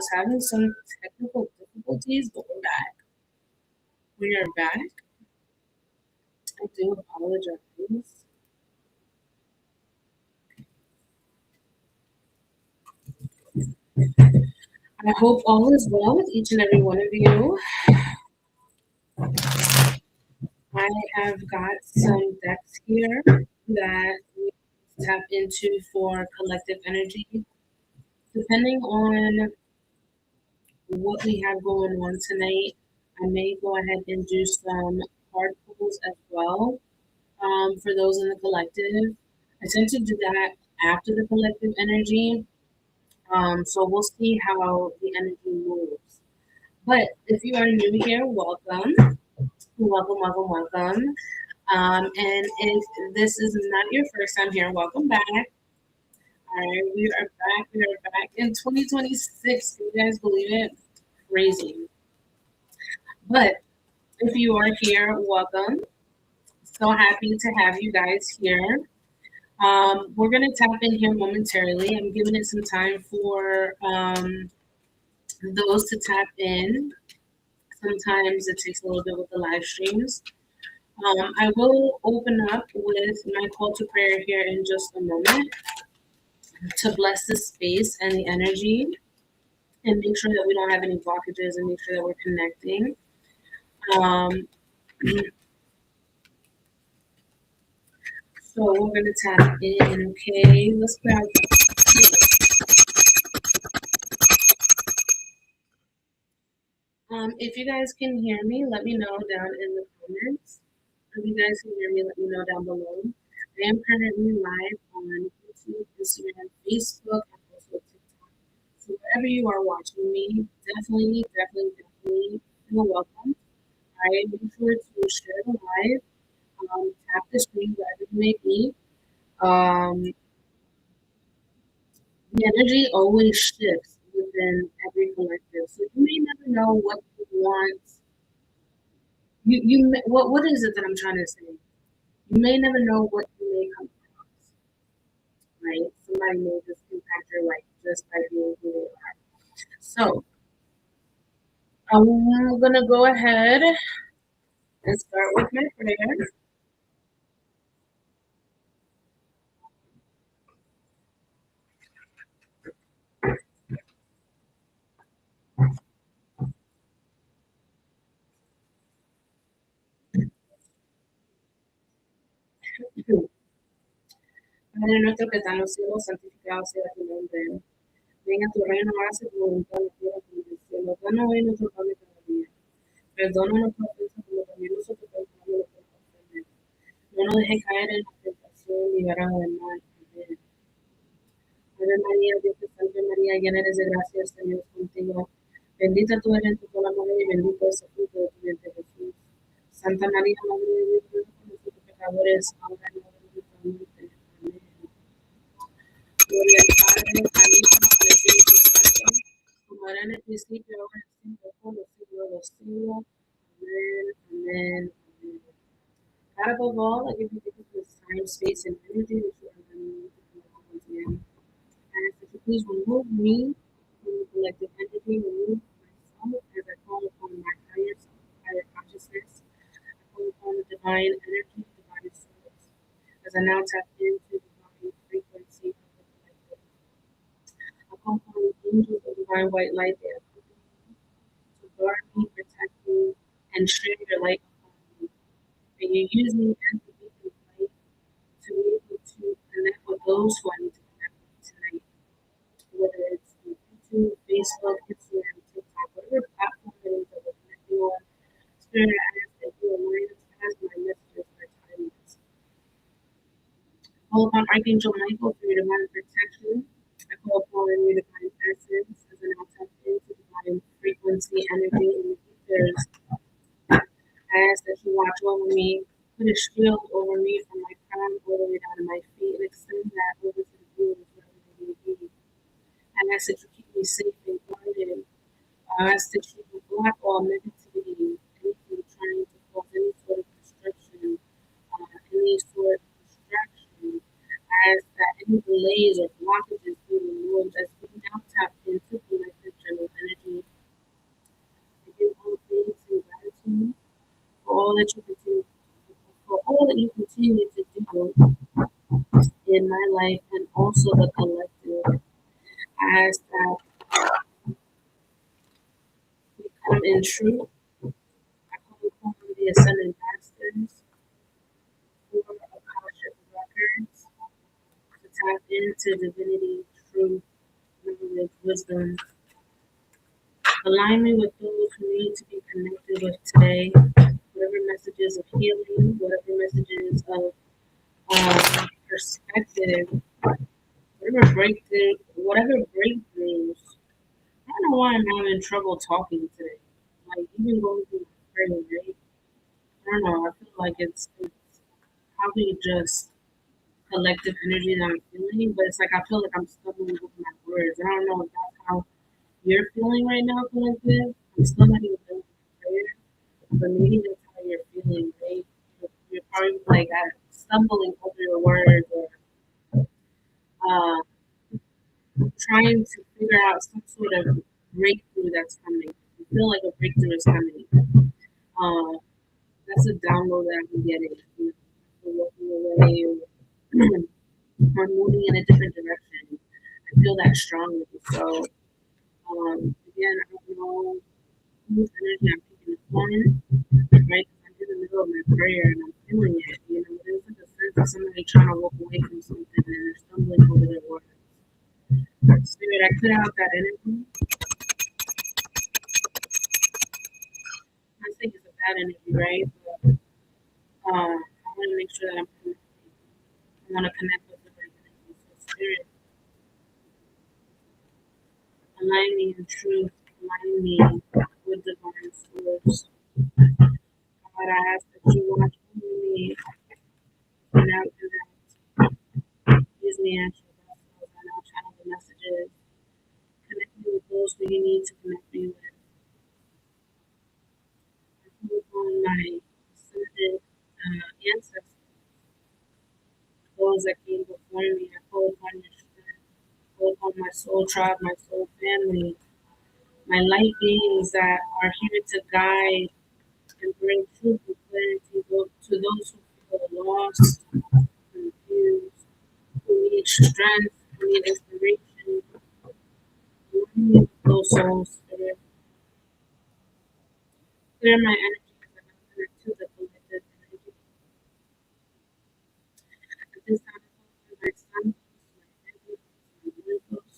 was having some technical difficulties, but we're back. We are back. I do apologize. I hope all is well with each and every one of you. I have got some decks here that we tap into for collective energy. Depending on what we have going on tonight, I may go ahead and do some card pulls as well for those in the collective. I tend to do that after the collective energy. So we'll see how the energy moves. But if you are new here, welcome. Welcome, welcome, welcome. And if this is not your first time here, welcome back. All right, we are back. We are back in 2026. Can you guys believe it? Crazy. But if you are here, welcome. So happy to have you guys here. We're going to tap in here momentarily. I'm giving it some time for those to tap in. Sometimes it takes a little bit with the live streams. I will open up with my call to prayer here in just a moment to bless the space and the energy and make sure that we don't have any blockages and make sure that we're connecting. Um, so we're going to tap in. Okay, let's grab. If you guys can hear me, let me know down in the comments. If you guys can hear me, let me know down below. I am currently live on YouTube, Instagram, Facebook, and also TikTok. So wherever you are watching me, definitely, you're welcome. All right, make sure to share the live, tap the screen wherever you may be. Um, the energy always shifts within every collective, so you may never know what you want. What is it that I'm trying to say? You may never know what you may come across, right? Somebody may just impact your life just by being who they are. So I'm gonna go ahead and start with my prayer. Padre nuestro que está en los cielos, santificado sea tu nombre. Venga tu reino, hágase tu voluntad en la tierra como en el cielo. Danos hoy nuestro pan de cada día. Perdona nuestras ofensas como también nosotros perdonamos a los que nos ofenden. No nos dejes caer en la tentación, líbranos del mal. Amén. Ave María, Dios te salve María, llena eres de gracia, el Señor es contigo. Bendita tú eres entre todas las mujeres y bendito es el fruto de tu vientre Jesús. Santa María, Madre de Dios, ruega por nosotros pecadores, ahora y en la hora de nuestra muerte. Amén. Gloria al Padre, al Hijo, al Espíritu Santo, como era en el principio, ahora y siempre, por los siglos de los siglos. Amén, amén, amén. God above all, I give you thanks for this time, space, and energy that you are letting me to connect once again. I ask that you please remove me from the collective energy, remove myself as I call upon my higher consciousness. I call upon the divine energy, divine source, as I now tap into the divine frequency of the collective. I call upon the angels of divine white light that accompany me to guard me, protect me, and share your light upon me. May you use me as the beacon of light to be able to connect with those who I need to connect with tonight, whether it's on YouTube, Facebook, Instagram, TikTok, whatever platform it is that we're connecting on. Spirit, I ask that you align us as my messages are timeless. Call upon Archangel Michael for your divine protection. I call upon your divine essence as an tap into divine frequency, energy, and the ethers. I ask that you watch over me, put a shield over me from my crown all the way down to my feet, and extend that over to the viewers wherever they may be. I ask that you keep me safe and guarded. I ask that you block all negativity, anything trying to cause any sort of destruction, any sort of distraction. I ask that any delays or blockages be removed as we now tap into collective general life and also the collective. I ask that we come in truth. I call upon the ascended masters for Akashic records to tap into divinity, truth, knowledge, wisdom. Align me with those who need to be connected with today. Whatever messages of healing, whatever messages of perspective, whatever breakthroughs. I don't know why I'm having trouble talking today. Like even going through my prayer, right? I don't know. I feel like it's probably just collective energy that I'm feeling, but it's like I feel like I'm stumbling over my words. I don't know if that's how you're feeling right now, collective. I'm still not even done with my prayer, but maybe that's how you're feeling, right? You're probably like stumbling over your words or uh, trying to figure out some sort of breakthrough that's coming. You feel like a breakthrough is coming. Uh, that's a download that I'm getting. You know, walking away or moving in a different direction. I feel that strongly. So, again, I don't know whose energy I'm picking up on, right? 'Cause I'm in the middle of my prayer and I'm feeling it. You know, there's like a sense of somebody trying to walk away from something and they're stumbling over their words. Spirit, I clear out that energy. I think it's a bad energy, right? But I want to make sure that I'm connecting. I want to connect with the right energy. So, Spirit, align me in truth, align me with divine source. God, I ask that you watch over me and out and out. Use me as your vessel and I'll channel the messages. Connect me with those who you need to connect me with. I call upon my ascended ancestors, those that came before me. I call upon your strength. I call upon my soul tribe, my soul family, my light beings that are here to guide and bring truth and clarity to those who feel lost, confused, who need strength, who need inspiration. Align me with those souls, Spirit. Clear my energy as I connect to the collective energy. At this time, I call my son, my family, my miracles.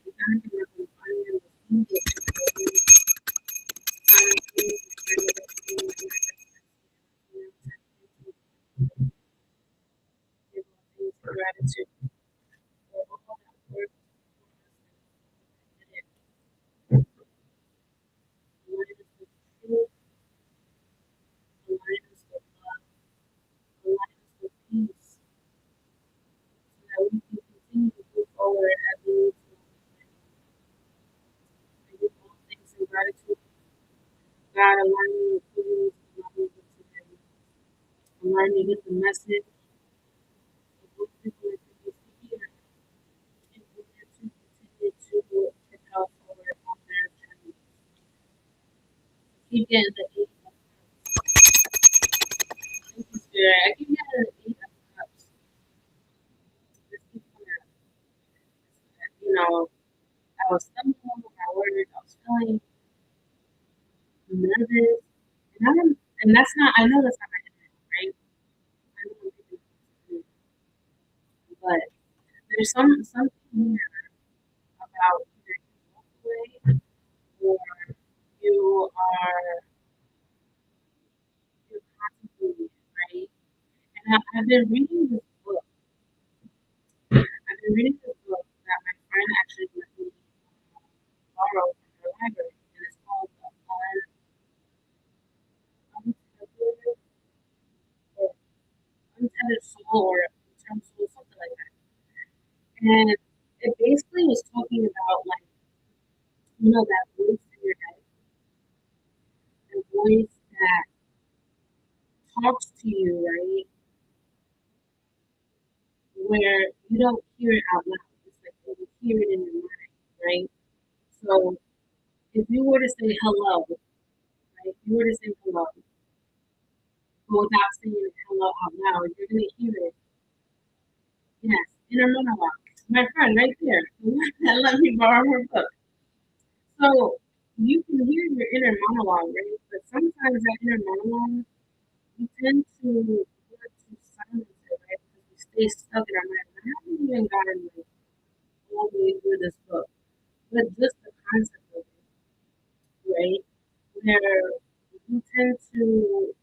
I thank you for finding the food that gratitude for all that work and align us with truth, align us with love, align us with peace, so that we can continue to move forward as we move forward. I give all thanks and gratitude. God, align me with who you need to align me with today. Align me with the message of what people are supposed to hear in order to continue to propel forward on their journey. Keep getting the eight of cups. Thank you, Spirit. I keep getting the eight of cups. Just keep coming up. You know, I was stumbling over my words. I was feeling nervous, and that's not. I know that's not my energy, right? I know I'm picking up, but there's something here about either you walk away or you are you're contemplating, right? And I've been reading this book. I've been reading this book that my friend actually let me borrow from her library, and it's called The Untethered or Untethered Soul or Untethered Soul, something like that. And it basically was talking about like that voice in your head, the voice that talks to you, right? Where you don't hear it out loud. It's like you hear it in your mind, right? So if you were to say hello, right? If you were to say hello, but without saying hello out loud, you're gonna hear it. Yes, Inner monologue. My friend right there. That let me borrow her book. So you can hear your inner monologue, right? But sometimes that inner monologue, we tend to want to silence it, right? Because we stay stuck in our mind. I haven't even gotten like all the way through this book, but just the concept of it, right? Where we tend to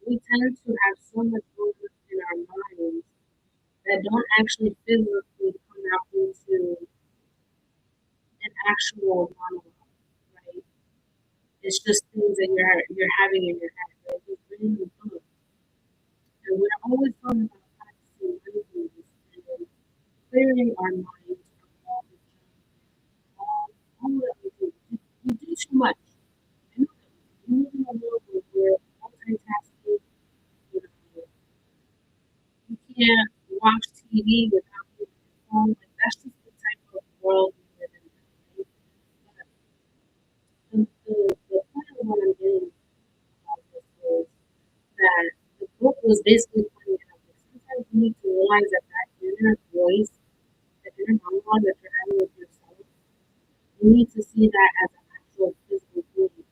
have so much going in our minds that don't actually physically come out into an actual monologue, right? It's just things that you're having in your head, right? You've written the book, and we're always talking about practicing mindfulness and clearing our minds from all the junk, all that we do. We do too much. I know that we live in a world where we're multitasking. You know, you can't watch TV without being on your phone. Like that's just the type of world we live in, right? But the point of what I'm getting about this is that the book was basically pointing out that sometimes you need to realize that that inner voice, the inner monologue that you're having with yourself, you need to see that as an actual physical being,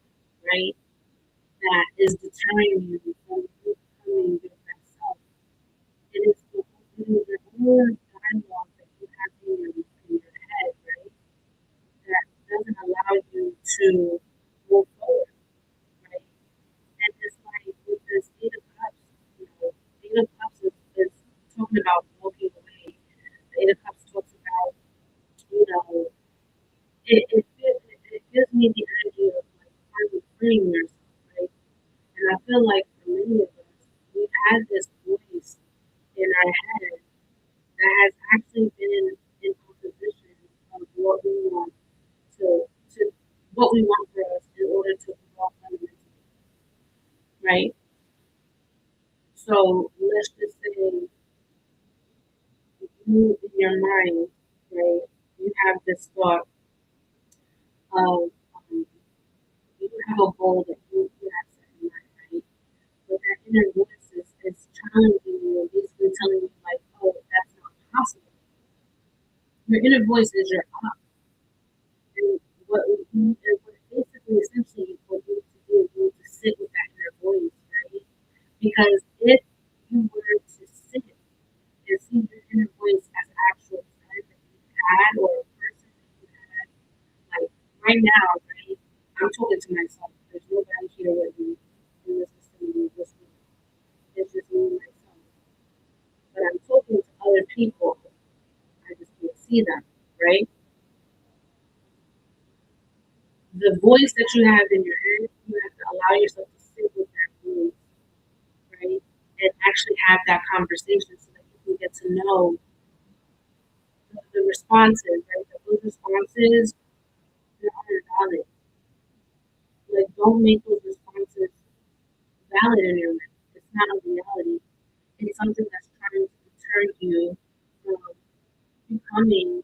right? That is deterring you from you becoming your best self. It is your own dialogue that you have in your head, right? That doesn't allow you to move forward, right? And it's like with this Eight of Cups, you know, Eight of Cups is talking about walking away. The Eight of Cups talks about, you know, it gives me the energy of like finally freeing yourself, right? And I feel like for many of us, we've had this voice in our head that has actually been in opposition of what we want to what we want for us in order to evolve fundamentally, right? So let's just say you in your mind, right? You have this thought of you have a goal that you have set in mind, right? But that inner voice is challenging you and basically telling you like, oh, that's not possible. Your inner voice is your up. And what basically essentially what you need to do is you need to sit with that inner voice, right? Because if you were to sit and see your inner voice as an actual friend that you had or a person that you had, like right now, right? I'm talking to myself. There's nobody here with me in this vicinity, this room. It's just me and myself. But I'm talking to other people. I just can't see them, right? The voice that you have in your head, you have to allow yourself to sit with that voice, right? And actually have that conversation so that you can get to know the responses, right? That those responses they aren't valid. Like don't make those responses valid in your life. It's not a reality. It's something that's trying to deter you from becoming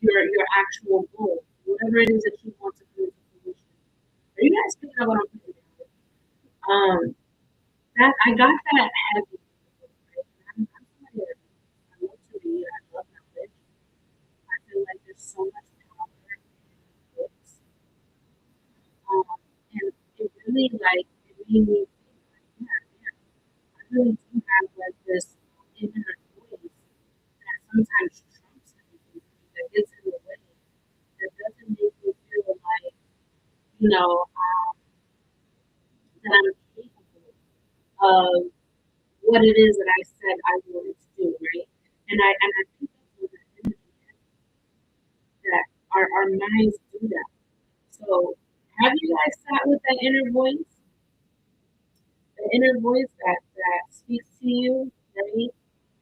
your actual goal, whatever it is that you want to come into fruition. Are you guys picking up what I'm putting down? That I got that heavy. Right? I'm somebody that I love to read. I love knowledge. I feel like there's so much power in books. And it really like it made me think like, yeah, yeah, I really do have like this inner voice that sometimes trumps everything, that gets in the way, that doesn't make me feel like, you know, that I'm capable of what it is that I said I wanted to do, right? And I think that's what that energy is, that our minds do that. So have you guys sat with that inner voice? The inner voice that speaks to you, right?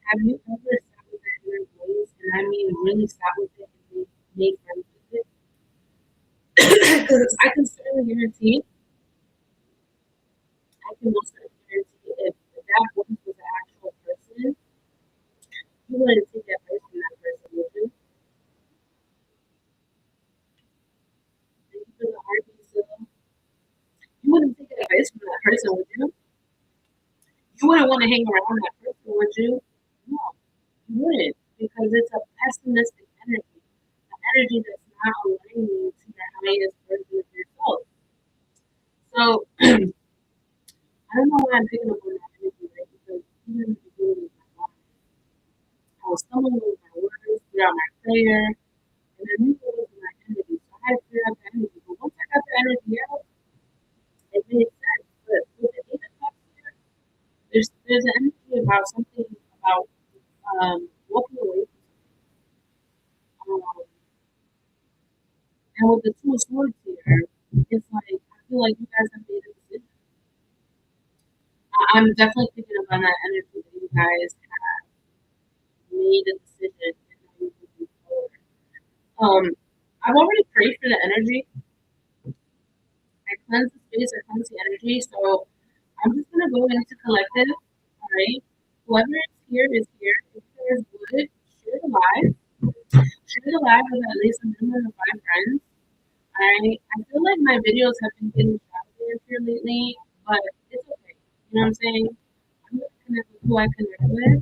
Have you ever sat with that inner voice? And I mean really sat with it and made friends with it? Because I can certainly guarantee, I can most certainly guarantee if that voice was an actual person, you wouldn't take advice from that person, would you? Thank you for the heartbeat still. You wouldn't take advice from that person, would you? You wouldn't want to hang around that person, would you? No. You wouldn't, because it's a pessimistic energy, an energy that's not aligning you to your highest version of yourself. So I don't know why I'm picking up on that energy, right? Because even in the beginning of my life, I was stumbling with my words throughout my prayer, and I knew it was my energy. So I had to clear out the energy. But once I got the energy out, it made sense. But with the eight of cups here, there's an energy about something about walking away from something. And with the two of swords here, it's like I feel like you guys have made a decision. I'm definitely picking up on that energy that you guys have made a decision and now you're moving forward. I've already prayed for the energy. I cleanse the space, I cleanse the energy. So I'm just gonna go into collective. All right. Whoever is here. If you guys would share the live. Share the live with at least a minimum of 5 friends. I feel like my videos have been getting shallower here lately, but it's okay. You know what I'm saying? I'm gonna connect with who I connect with.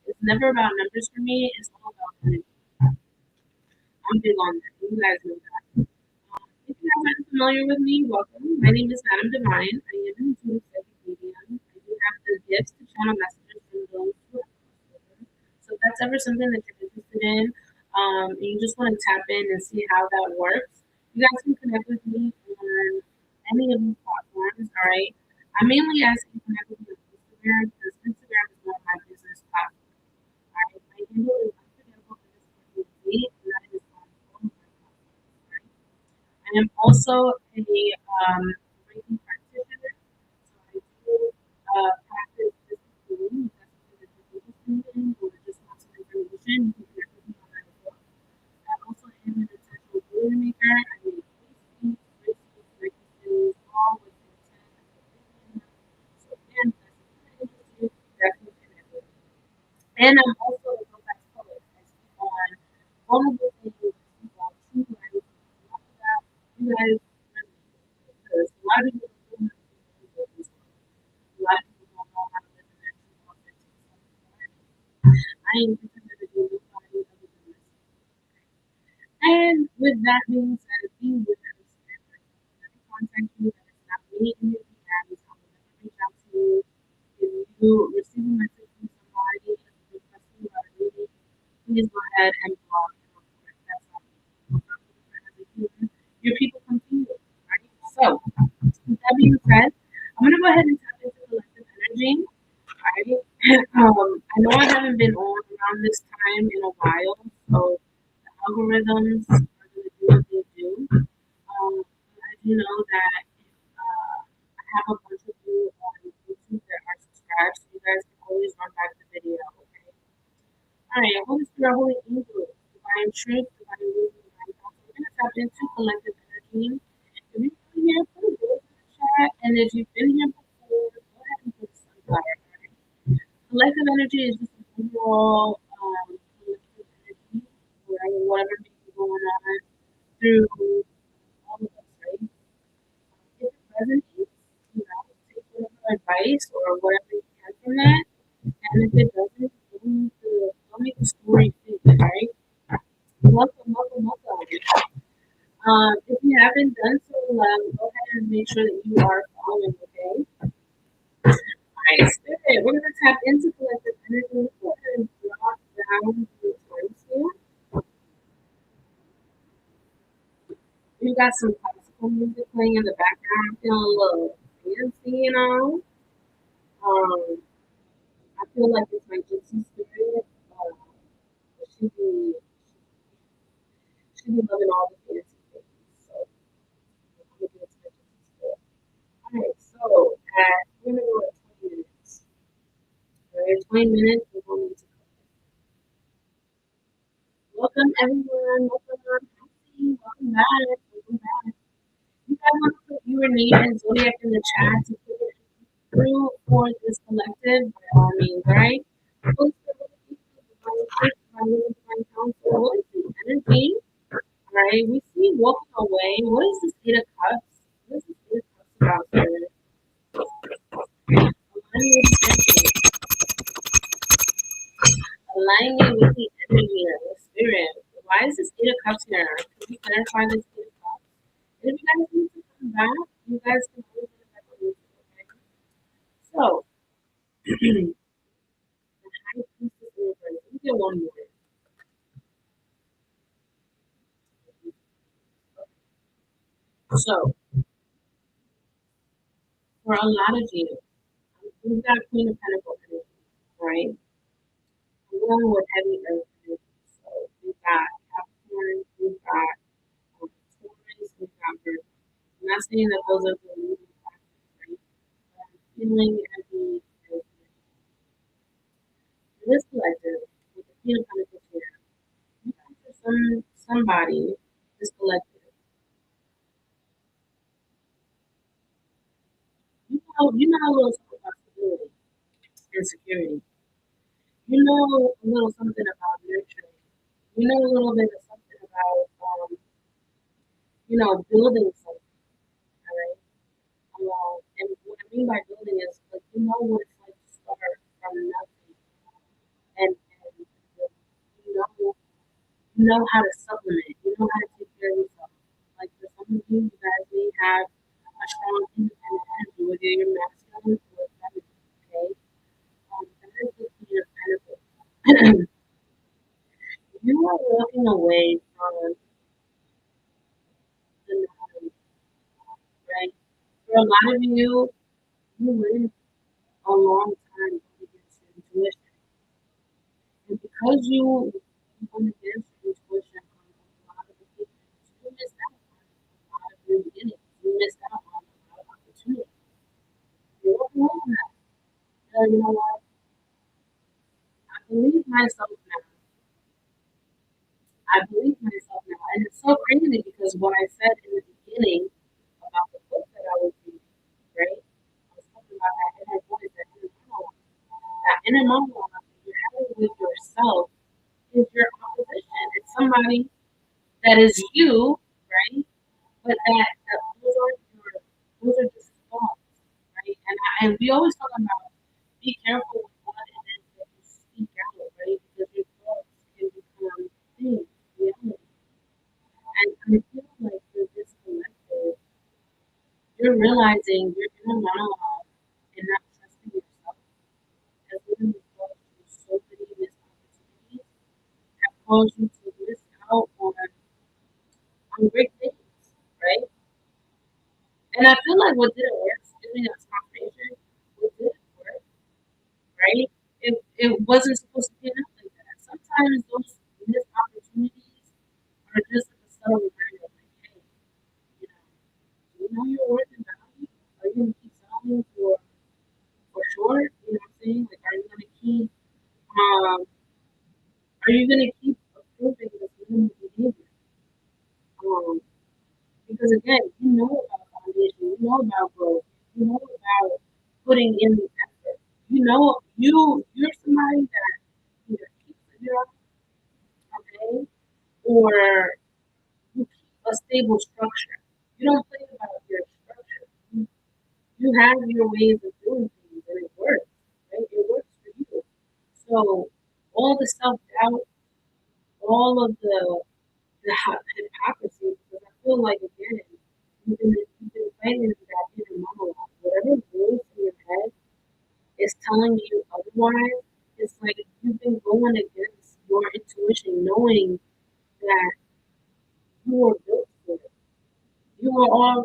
It's never about numbers for me. It's all about energy. I'm big on that. You guys know that. If you guys aren't familiar with me, welcome. My name is Madam Divine. I am an intuitive psychic medium. I do have the gifts to channel messages from those who are crossover. So if that's ever something that you're interested in, and you just want to tap in and see how that works, you guys can connect with me on any of these platforms. All right. I mainly ask you to connect with me on Instagram because Instagram is one of my business platforms. All right. My handle is unforgettable underscore and that is on all of my platforms. I am also a Reiki practitioner, so I do practice this healing. If that's something that you're interested in or just want some information, you can connect with me on that as well. I also am an intentional jewelry maker. I make pieces, bracelets, necklaces, all with the intent of creating them. So again, if that's something that interests you, definitely connect with me. And I'm also a romance poet. I speak on vulnerable things, I speak on true life, a lot of that you guys resonate with because a lot of people don't know how to live this world. A lot of people don't know how to live in their true authentic self. I ain't considered to be nobody other than myself. And with that being said, be with understand that if I contact you that is not me in your DMs, I will never reach out to you. If you receive a message from somebody requesting about a reading, please go ahead and block and report. That's not me. I'm not different as a human. Your people come to you, right? So, with that being said, I'm gonna go ahead and tap into collective energy. Right? I know I haven't been on around this time in a while, so the algorithms are gonna do what they do. I do know that I have a bunch of you on YouTube that are subscribed, so you guys can always run back the video, okay? Alright, Holy Spirit, Holy Angel, Divine Truth, Divine Wisdom, Divine Counsel. We're gonna tap into collective energy. If you're new here, put a word in the chat, and if you've been here before, go ahead and put sunflower. Collective energy is just an overall collective energy, whatever may be going on through all of us, right? If it resonates, take whatever advice or whatever you can from that. And if it doesn't, don't make the story fit, right? Welcome, welcome, welcome. If you haven't done so, go ahead and make sure that you are following, okay? Alright, Spirit, we're going to tap into collective energy. Let's go ahead and drop down the time scale. We got some classical music playing in the background. I'm feeling a little fancy, you know. I feel like it's my gypsy spirit. She be she be loving all the fancy things. So I'm gonna give it to my gypsy spirit. Alright, so we're gonna go at 20 minutes. Alright, 20 minutes, we're going to welcome everyone. Welcome. Hi, welcome back. Welcome back. You guys want to put your name and zodiac in the chat to put it through for this collective by all means, right? Holy Spirit, divine truth, divine counsel, what is the energy? Alright, we see walking away. What is this Eight of Cups? What is this Eight of Cups about, Spirit? Aligning with try this gift box. If you guys need to come back, you guys can always come back on YouTube, okay? So, the high priestess in reverse. Let me get one more. So, for a lot of you, we've got Queen of Pentacles energy, right? Along with heavy earth energy. So, we've got Capricorn, we've got Taurus, we've got Virgo. I'm not saying that those are the leading factors, right? But I'm feeling heavy earth energy. This collective, with the Queen of Pentacles here, you guys are somebody, this collective. You know a little something about stability and security. You know a little something about nurturing. You know a little bit of something about, building something, all right? And what I mean by building is, like, you know what it's like to start from nothing, and you know how to supplement, you know how to take care of yourself. Like for some of you, you guys may have a strong independent energy, whether you're masculine or feminine, okay? That is the key of Pentacles. You are walking away from the norm, right? For a lot of you, you live a long time against your intuition. And because you went against your intuition on a lot of occasions, you missed out on a lot of your beginnings. You missed out on a lot of opportunities. You're walking away from that. You know what? I believe myself now. I believe myself now. And it's so crazy because what I said in the beginning about the book that I was reading, right? I was talking about that inner voice, that inner monologue. That inner monologue that you're having with yourself is your opposition. It's somebody that is you, right? But that those are just thoughts, right? And we always talk about be careful with what it is that you speak out, right? Because your thoughts can become things, reality. And I feel like with this collective, you're realizing your inner monologue and not trusting yourself has literally caused you so many missed opportunities, have caused you to miss out on great things, right? And I feel like what didn't work, giving us confirmation, what didn't work, right? It wasn't supposed to pan out like that. Sometimes those missed opportunities are just like a subtle reminder, like, hey, do you know your worth and value? Are you gonna keep selling for sure? You know what I'm saying? Like, um, are you gonna keep approving this minimum behavior? Um, because again, you know about foundation, you know about growth, you know about putting in the effort. You're somebody that either keeps a job, okay, or you keep a stable structure. You don't play about your structure. You have your ways of doing things and it works, right? It works for you. So all the self doubt, all of the hypocrisy, because I feel like again, you've been fighting that inner monologue. Whatever voice in your head is telling you otherwise, it's like you've been going against your intuition, knowing that you were built for it.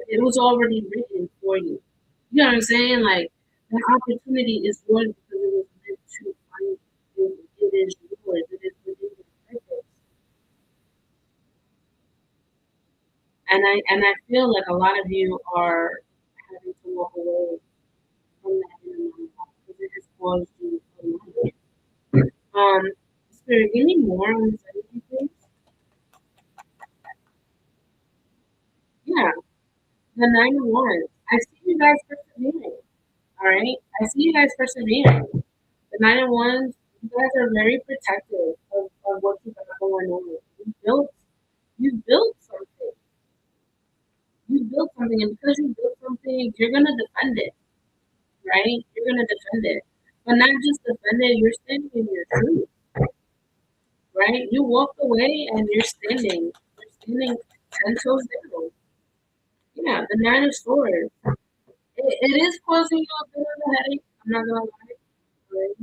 It was already written for you. You know what I'm saying? Like, the opportunity is yours because it was meant to find you. It is yours. It is within your purpose. And I feel like a lot of you are having to walk away from that inner monologue because it has caused you so much. Spirit, give me more on this energy, please. Yeah, the 9 of Wands. I see you guys persevering. All right, I see you guys persevering. The 9 of Wands. You guys are very protective of what you got going on. You built something. You built something, and because you built something, you're gonna defend it, right? You're gonna defend it, but not just defend it. You're standing in your truth, right? You walked away, and you're standing. You're standing 10 toes down. Yeah, the Nine of Swords. It is causing you a bit of a headache. I'm not gonna lie. Right?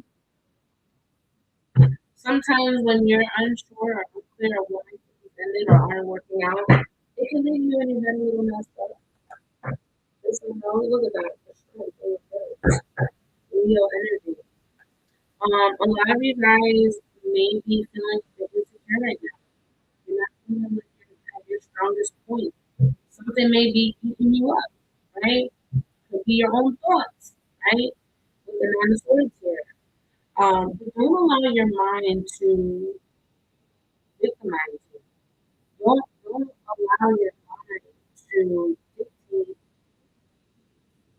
Sometimes when you're unsure or unclear of why things ended or aren't working out, it can leave you in your head a little messed up. Listen, don't look at that. Real energy. A lot of you guys may be feeling a bit insecure right now. You're not feeling like you're at your strongest point. Something may be keeping you up, right? Could be your own thoughts, right? With the Nine of Swords here. But don't allow your mind to victimize you. Don't allow your mind to dictate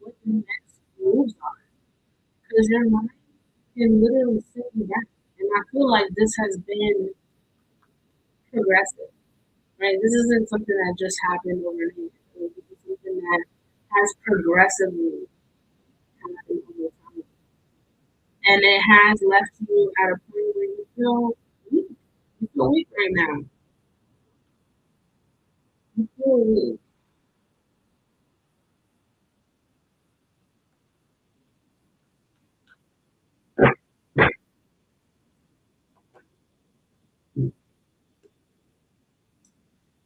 what the next moves are. Because your mind can literally sit you down. And I feel like this has been progressive, right? This isn't something that just happened overnight. This is something that has progressively happened over time. And it has left you at a point where you feel weak. You feel weak right now. You feel weak.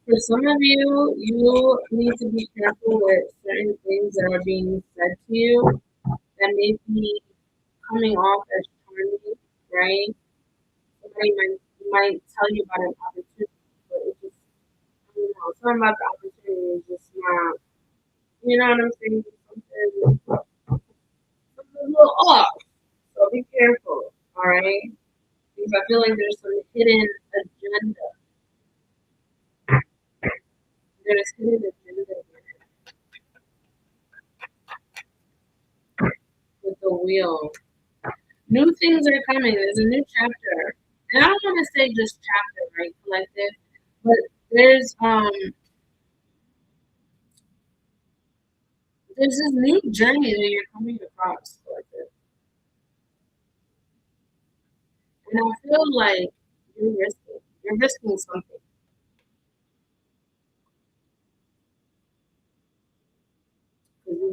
For some of you, you need to be careful with certain things that are being said to you that may be coming off as charming, right? Somebody might tell you about an opportunity, but it just, I don't know, something about the opportunity is just not, you know what I'm saying? Something's a little off. So be careful, all right? Because I feel like there's some hidden agenda. There's hidden agenda with the wheel. New things are coming. There's a new chapter. And I don't want to say just chapter, right, collective, but there's this new journey that you're coming across, collective. And I feel like you're risking something. Because you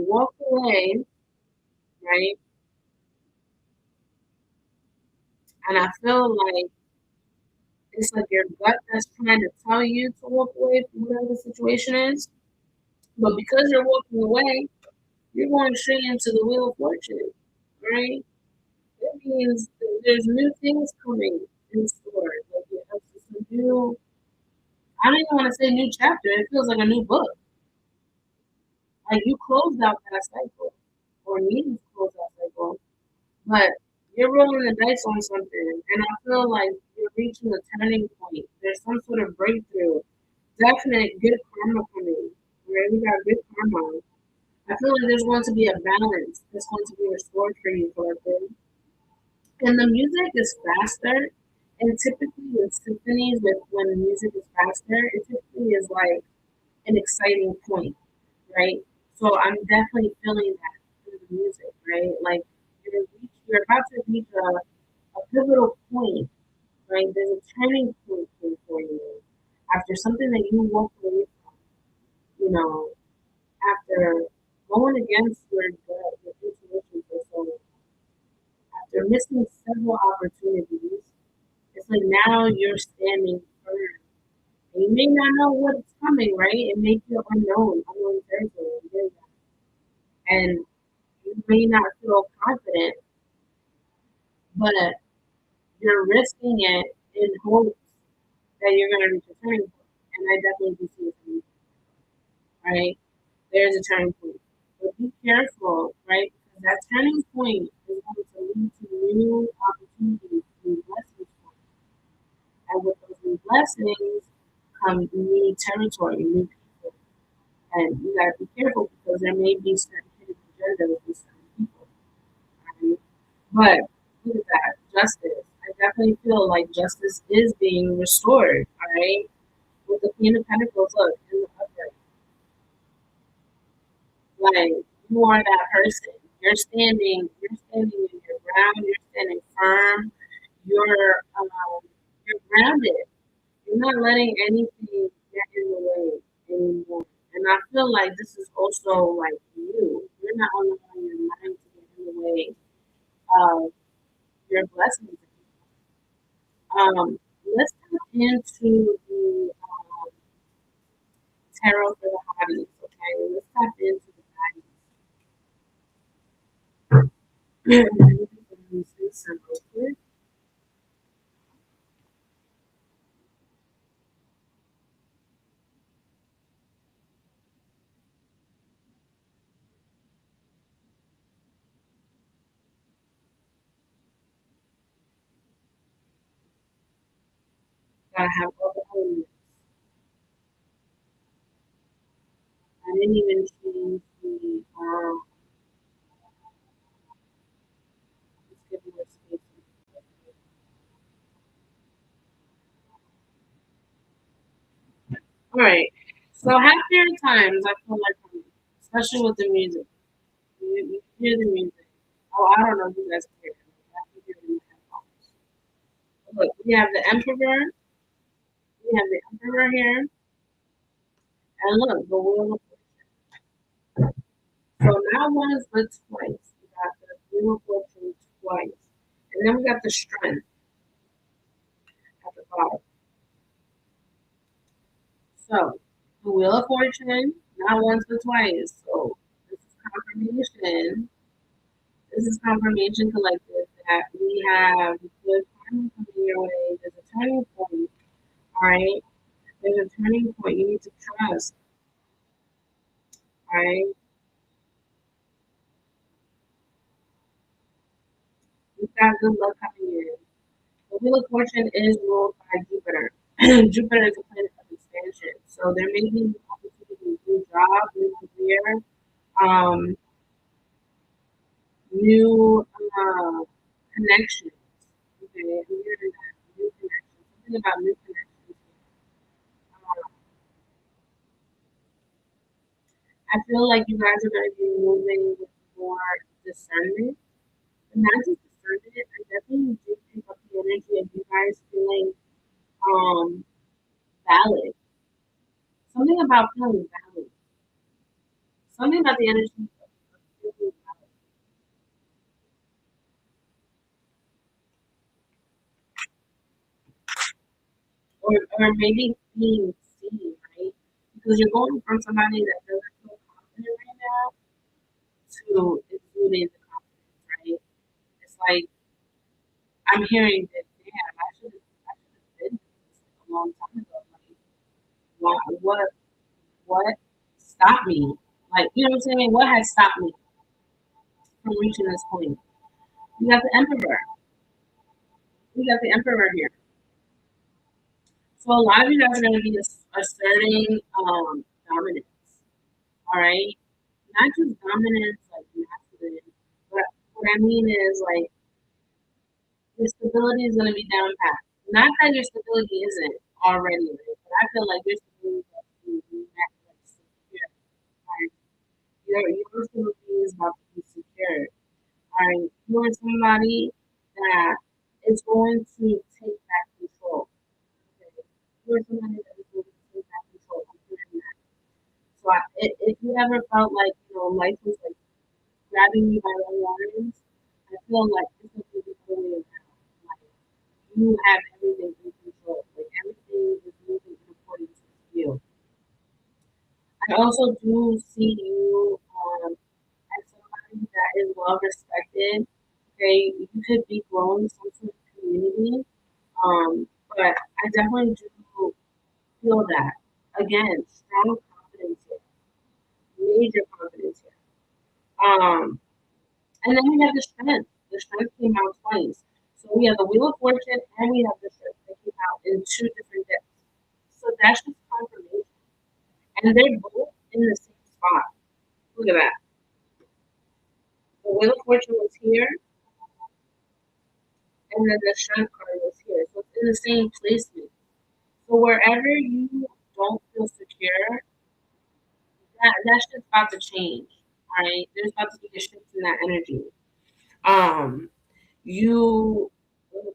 walk away, right? And I feel like it's like your gut that's trying to tell you to walk away from whatever the situation is. But because you're walking away, you're going straight into the wheel of fortune, right? That means that there's new things coming in store. Like it has this new, I don't even want to say new chapter. It feels like a new book. Like you closed out that cycle, or needing to close that cycle, but you're rolling the dice on something, and I feel like you're reaching a turning point. There's some sort of breakthrough. Definite good karma coming. Right? We got good karma. I feel like there's going to be a balance that's going to be restored for you, collective. And the music is faster. And typically with symphonies, with when the music is faster, it typically is like an exciting point, right? So I'm definitely feeling that through the music, right? Like you're about to reach a pivotal point, right? There's a turning point for you after something that you walked away from, you know, after going against your gut, your intuition for so long, after missing several opportunities, it's like now you're standing firm. And you may not know what's coming, right? It may feel unknown territory. And you may not feel confident, but you're risking it in hopes that you're going to reach a turning point. And I definitely do see a turning point, right? There's a turning point. But be careful, right? Because that turning point is going to lead to new opportunities, new blessings. And with those new blessings come new territory, new people. And you gotta be careful because there may be certain hidden agendas with certain people. Right? But look at that, justice. I definitely feel like justice is being restored, all right? With the Queen of Pentacles, look, in the upright. Like you are that person. You're standing in your ground, you're standing firm, you're grounded. You're not letting anything get in the way anymore. And I feel like this is also like you. You're not allowing your mind to get in the way of your blessings. Let's tap into the tarot for the hobbies, okay? Let's tap into the hobbies. Gotta have all the elements. I didn't even change the let's give more space. All right. So happier times, I feel like, especially with the music. You hear the music. Oh, I don't know if you guys can hear it. I can hear it in the headphones. Look, we have the emperor. We have the emperor here, and look, the wheel of fortune. So not once, but twice. We got the wheel of fortune twice, and then we got the strength at the bottom. So the wheel of fortune, not once, but twice. So this is confirmation. This is confirmation collective that we have good karma coming your way. There's a turning point. All right. There's a turning point. You need to trust. All right. You've got good luck coming in. The wheel of fortune is ruled by Jupiter. Jupiter is a planet of expansion. So there may be opportunities, new job, new career, um, new connections. Okay, I'm hearing that. New connections. Something about new connections. I feel like you guys are going to be moving with more discernment. And not just discernment, I definitely do pick up the energy of you guys feeling um valid. Something about feeling valid. Something about the energy of feeling valid. Or maybe being seen, right? Because you're going from somebody that doesn't feel confident right now to exuding the confidence, right? It's like I'm hearing that, damn, I should have been this a long time ago. Like, what stopped me? Like, you know what I'm saying? What has stopped me from reaching this point? We got the emperor. We got the emperor here. So a lot of you guys are going to be asserting dominance. All right, not just dominance like masculine, but what I mean is like your stability is going to be down pat. Not that your stability isn't already, right? But I feel like your stability is going to be like secure. Right? Your stability is about to be secure. Right? You are somebody that is going to take back control. Okay? You are somebody that is going to take back control. I'm hearing that. So if you ever felt like life was like grabbing you by the arms, I feel like this is the other way around. Like you have everything in control. Like everything is moving in accordance with you. I also do see you as somebody that is well respected. Okay, you could be growing some sort of community. But I definitely do feel that. Again, strong confidence here, major confidence here. And then we have the strength. The strength came out twice. So we have the Wheel of Fortune and we have the strength that came out in two different decks. So that's just confirmation. And they're both in the same spot. Look at that. The Wheel of Fortune was here, and then the strength card was here. So it's in the same placement. So wherever you don't feel secure, that's just about to change. All right. There's about to be a shift in that energy. Um, you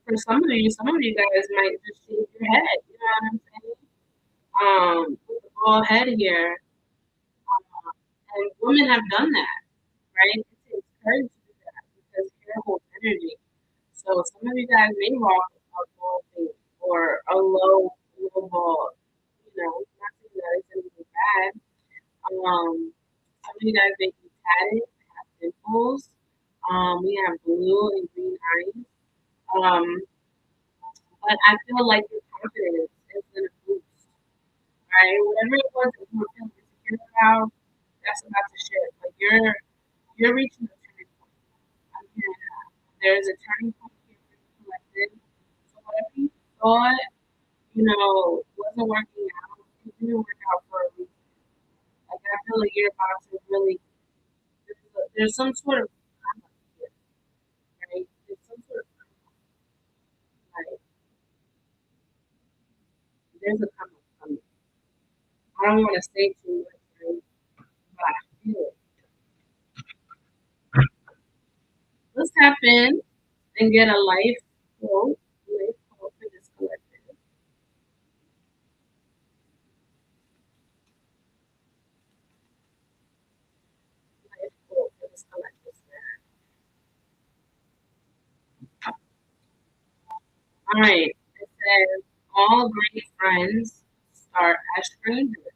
for some of you guys might just shave your head. You know what I'm go ahead here. And women have done that, right? It takes courage to do that because hair holds energy. So some of you guys may rock a ball thing or a low ball. Not saying that it's anything bad. Some of you guys may be tatted, have pimples. We have blue and green eyes. Um, but I feel like your confidence is gonna boost, right? Whatever it was that you were feeling insecure about, that's about to shift. Like you're reaching a turning point. I'm hearing that. There's a turning point here for you collected. So whatever you thought, wasn't working out, it didn't work out for a reason. Like I feel like you're about to really there's some sort of come up here, right? There's some sort of like there's a come up coming. I don't want to say too much, right? But I feel it. Let's tap in and get a life quote for this collective. Life quote for this collective. All right. It says all great friends start as strangers.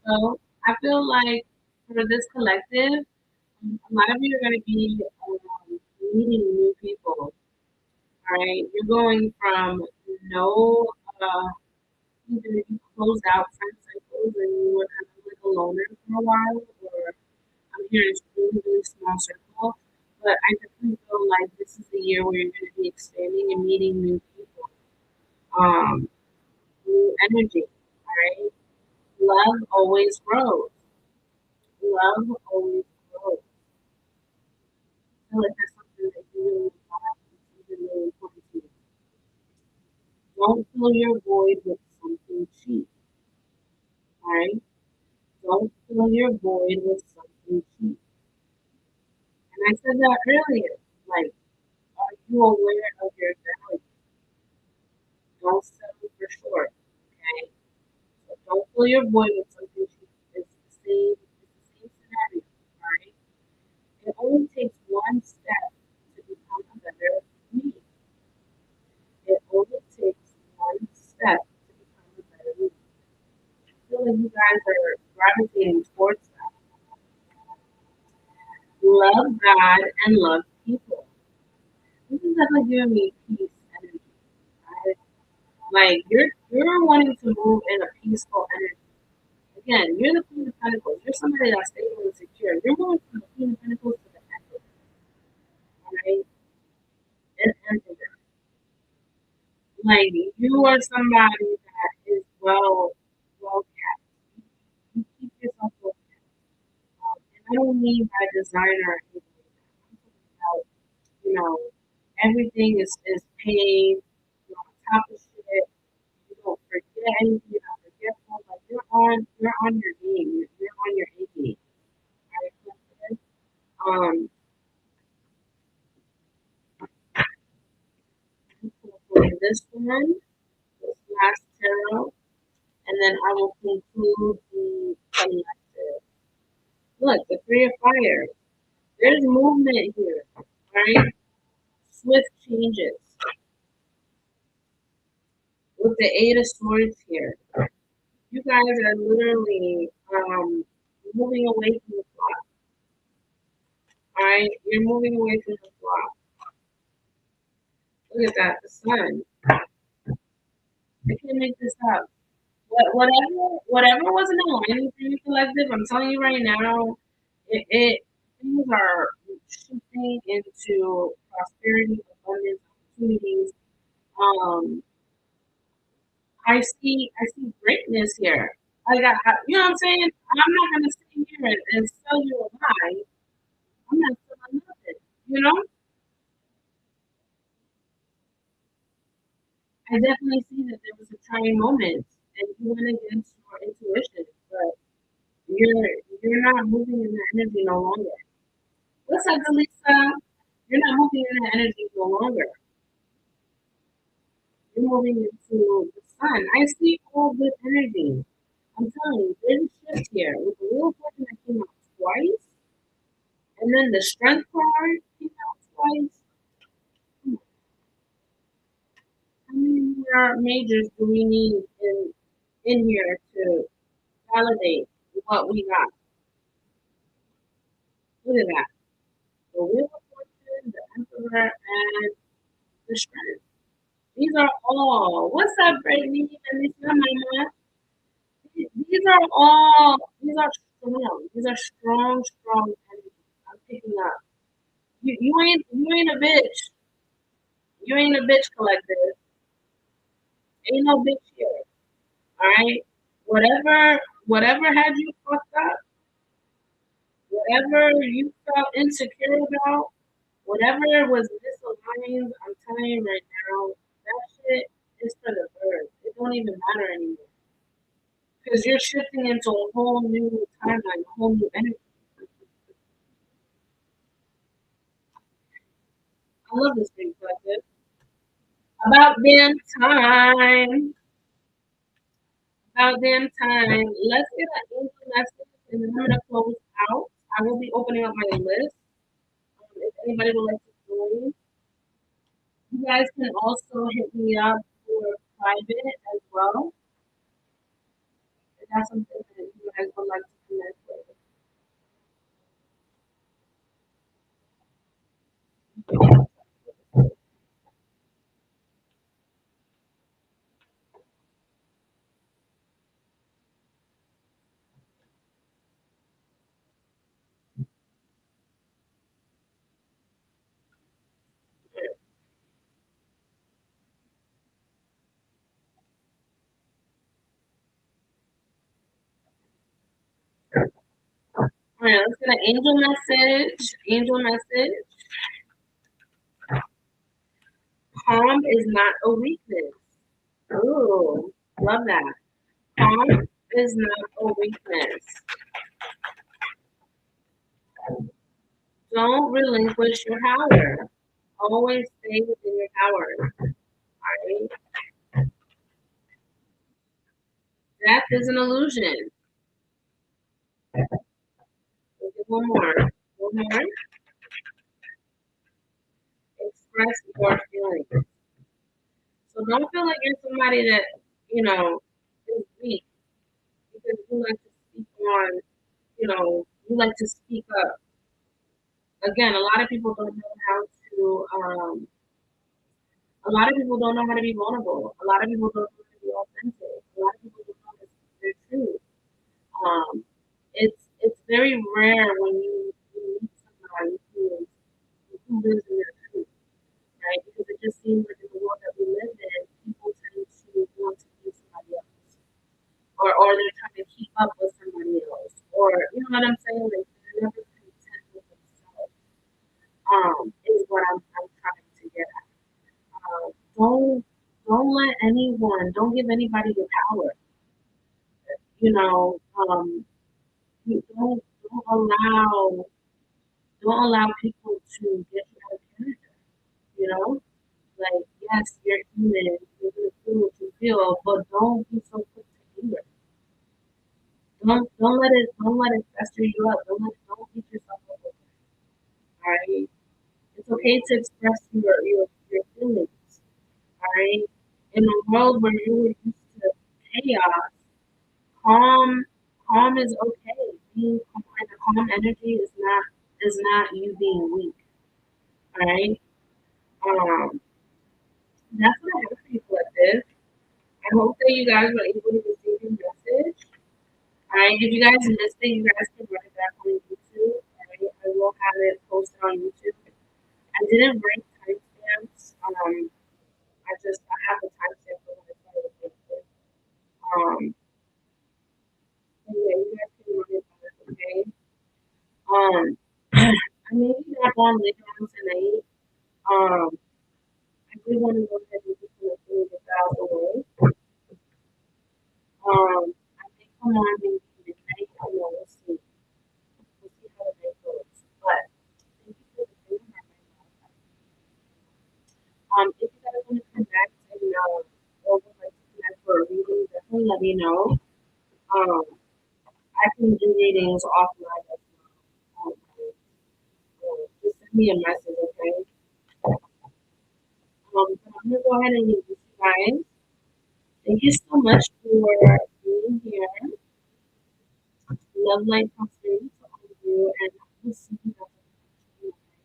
So I feel like for this collective, a lot of you are going to be meeting new people. All right. You're going from no, either you closed out friend cycles and you were kind of like a loner for a while, or I'm here in a really, really small circle. But I definitely feel like this is the year where you're going to be expanding and meeting new people, new energy. All right. Love always grows. Love always grows. I feel like that's something that you really want. It's really important to you. Don't fill your void with something cheap. All right. Don't fill your void with something cheap. And I said that earlier. Like, are you aware of your value? Don't settle for short. Okay. So don't fill your void with something cheap. It's the same scenario. All right. It only takes one step to become a better me. It only takes one step to become a better me. I feel like you guys are gravitating towards that. Love God and love people. This is definitely giving me peace energy. Right? Like you're wanting to move in a peaceful energy. Again, you're the Queen of Pentacles. You're somebody that's stable and secure. You're moving from the Queen of Pentacles to the Emperor. Right? And Emperor. Like you are somebody that is well kept. You keep yourself well kept. And I don't mean by design or anything like that. I'm talking about, you know, everything is paid, you're on top of shit, you don't forget anything, you're not forgetful, like you're on your game, you're on your A game. Right? For this one, this last tarot, and then I will conclude the collective. Look, the Three of Fire. There's movement here, right? Swift changes. With the Eight of Swords here, you guys are literally moving away from the clock. All right, you're moving away from the clock. Look at that, the sun. I can't make this up. Whatever wasn't aligning for you, collective, I'm telling you right now, it things are shifting into prosperity, abundance, opportunities. Um, I see greatness here. You know what I'm saying? I'm not gonna sit here and sell you a lie. I'm not selling nothing. You know, I definitely see that there was a trying moment, and you went against your intuition, but you're not moving in that energy no longer. What's up, Lisa? You're not moving in that energy no longer. You're moving into the sun. I see all good energy. I'm telling you, there's a shift here with the Wheel of Fortune that came out twice, and then the Strength card came out twice. How many more majors do we need in here to validate what we got? Look at that. The Wheel of Fortune, the Emperor, and the Strength. These are all. What's up, Brittany? And this is Mama. These are strong. These are strong, strong energies. I'm picking up. You ain't a bitch. You ain't a bitch collector. Ain't no bitch here. Alright? Whatever had you fucked up, whatever you felt insecure about, whatever was misaligned, I'm telling you right now, that shit is for the birds. It don't even matter anymore. Because you're shifting into a whole new timeline, a whole new energy. I love this thing collective. About damn time. About damn time. Let's get an angel message and then I'm gonna close out. I will be opening up my list. If anybody would like to join. You guys can also hit me up for private as well. If that's something that you guys would like to connect with. All right, let's get an angel message. Angel message. Calm is not a weakness. Ooh, love that. Calm is not a weakness. Don't relinquish your power. Always stay within your power. Right? Death is an illusion. We'll get one more. One more. Express your feelings. So don't feel like you're somebody that, is weak because you like to speak on, you like to speak up. Again, a lot of people don't know how to, a lot of people don't know how to be vulnerable. A lot of people don't know how to be authentic. A lot of people don't know how to speak their truth. It's very rare when you meet somebody who lives in their truth, right? Because it just seems like in the world that we live in, people tend to want to be somebody else, or they're trying to keep up with somebody else, or you know what I'm saying? Like they're never content with themselves. Is what I'm trying to get at. Don't let anyone, don't give anybody your power. You know, you don't allow people to get you out of character. You know, like yes, you're human, you're gonna feel what you feel, but don't be so quick to anger. Don't let it fester you up. Don't beat yourself up over it. All right, it's okay to express your feelings. All right, in a world where you were used to chaos, calm calm is okay. Being calm and a calm energy is not you being weak. All right. Um, that's what I have for you collective. I hope that you guys were able to receive your message. All right. If you guys missed it, you guys can run it back on YouTube. All right. I will have it posted on YouTube. I didn't bring timestamps. I have the timestamp for when I started the video. And yeah, you guys can run it back, okay? I may be back on later on tonight. Um, I did want to go ahead and just get that out of the way. I may come on maybe midnight. I don't know. We'll see. We'll see how the night goes. But thank you for the favor. If you guys want to connect and or would like to connect for a reading, definitely let me know. Um, I can do readings offline as well. Just send me a message, okay? But I'm gonna go ahead and leave this, guys. Thank you so much for being here. Love, light, prosperity to all of you, and I will see you guys.